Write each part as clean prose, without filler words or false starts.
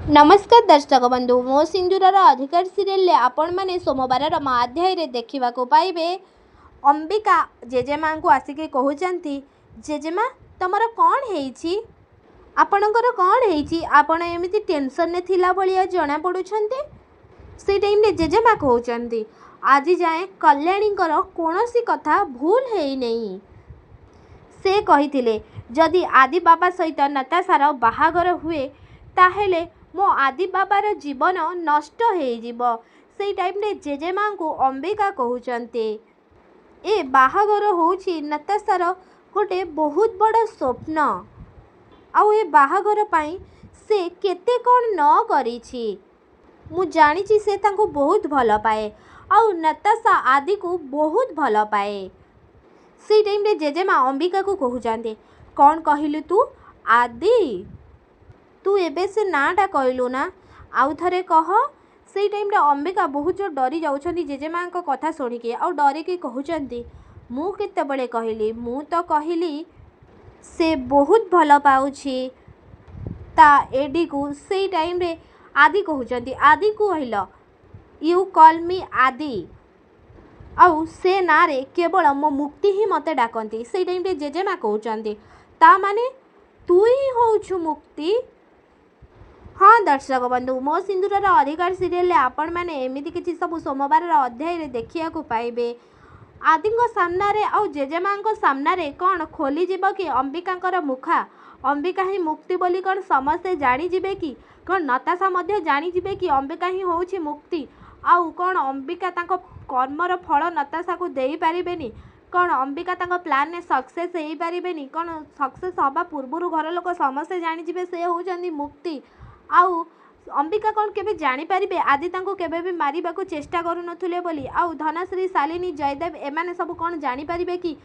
नमस्कार दर्शक बंधु मो सिंदूरर अधिकार सीरियल आपण मैंने सोमवार अध्याय देखा पाइबे। अंबिका जेजेमा को आसिक कहते जेजेमा तुमर कौन है आपणकर कौन है आपण एमती टेंशन थिला भलिया जना पड़ुछंती। से टाइम रे जेजेमा कहते आज जाए कल्याणीकर कौनसी कथा भूल है नहीं। से कही जदि आदि बाबा सहित नताशार बाहागर हुए ताहेले मो आदि बाबार जीवन नष्ट हो टाइम रे जेजेमा को अंबिका कहते ए बाहागर होची नताशार गोटे बहुत बड़ स्वप्न आउ ए बाहागर पाई से केते कौन न करिछि। मु जानिछि से तांको बहुत भल पाए आउ नताशा आदि को बहुत भल पाए। से टाइम रे जेजेमा अंबिका को कहते कौन कहलु तू आदि तू एबे से नाटा कहलु ना आउ थरे कह। से टाइम रे अंबिका बहुत जो डरी जाउछंती जेजेमा को कथा सुनिके आउ डरिकी कहउछंती मु केतेबेले कहली मु तो कहली से बहुत भल पाउछि ता एडी को। से टाइम रे आदि कहउछंती आदि को कहल यू कॉल मी आदि आउ से ना रे केवल मो मुक्ति ही मते डाकंती। से टाइम रे जेजेमा कहउछंती ता माने तू ही होउछु मुक्ति। हाँ दर्शक बंधु मो सिंदूरर अधिकार सीरियल आपण मैंने एमती किसी सब सोमवार अध्याय देखा पाइबे। आदि सामने आउ जेजेमा सामने कौन खोली जीव कि अंबिका मुखा अंबिका ही मुक्ति बोली कौन समस्ते जानीजे कि कौन नताशा मध्य जानीजे कि अंबिका ही होउछि मुक्ति आउ कौन अंबिका तांको कर्मर फल नताशा को दे पारिबेनी कौन अंबिका तांको प्लान ने सक्सेस हो पारिबेनी कौन सक्सेस हवा पूर्व घर लोक समस्ते जानीजे से होउछंती मुक्ति आउ अंबिका कौन केबे जानी पारिबे आदि तांको केबे भी मारिबा को चेष्टा करू नथुले बोली आउ धनश्री शालिनी जयदेव एमाने सब कौन जानी पारिबे कि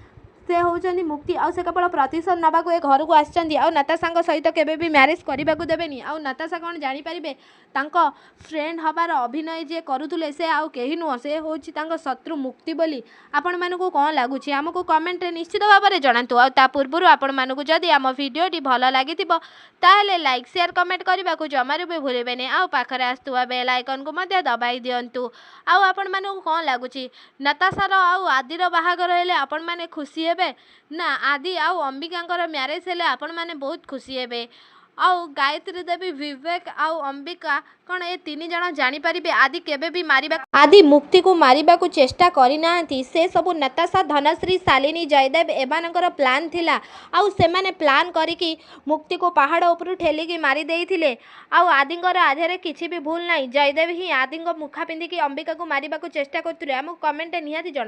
से होउछंती मुक्ति आउ से केवल प्रतिशोध नबा को ए घर को आछंती आउ नताशा सहित केबे भी मैरिज करबा को देबेनी आउ नताशा कौन जानी पारिबे तांको फ्रेंड हबार अभिनय जे करूथुले से आउ केही नुह से होउछि तांको शत्रु मुक्ति बोली। आपण मानको कोन लागुछि हमको कमेंट रे निश्चित भाव में जणांतु आउ ता पूर्वरु आपण मानको जदि हम वीडियोटी भल लागिथिबो ताहेले लाइक शेयर कमेंट करबा को जमारु भी भूलिबेनी आउ पाखरे आस्तुवा बेल आइकन को मध्य दबाई दियंतु। आउ आपण मानको कोन लागुछि नताशार आउ आदिर बाहागर हेले आपण माने खुशी हेबे ना आदि आउ अंबिकांकर मैरिज हेले आपण माने बहुत खुशी हेबे आउ गायत्री देवी विवेक आउ अंबिका कौन ए तीन जन जानी पारिबे आदि केबे भी मारिबा आदि मुक्ति को मारिबा को चेष्टा करि नांती। से सबु नताशा धनश्री शालिनी जयदेव एमानकर प्लान थिला आउ से माने प्लान करिकी मुक्ति को पहाड़ ऊपर ठेलिकी मारी देइथिले आउ आदिंगर आधेरे किछि भी भूल नाही जयदेव ही आदिंग मुखा पिंधिकी अंबिका को मारिबा को चेष्टा करथुले। हम कमेंट निहाती जण।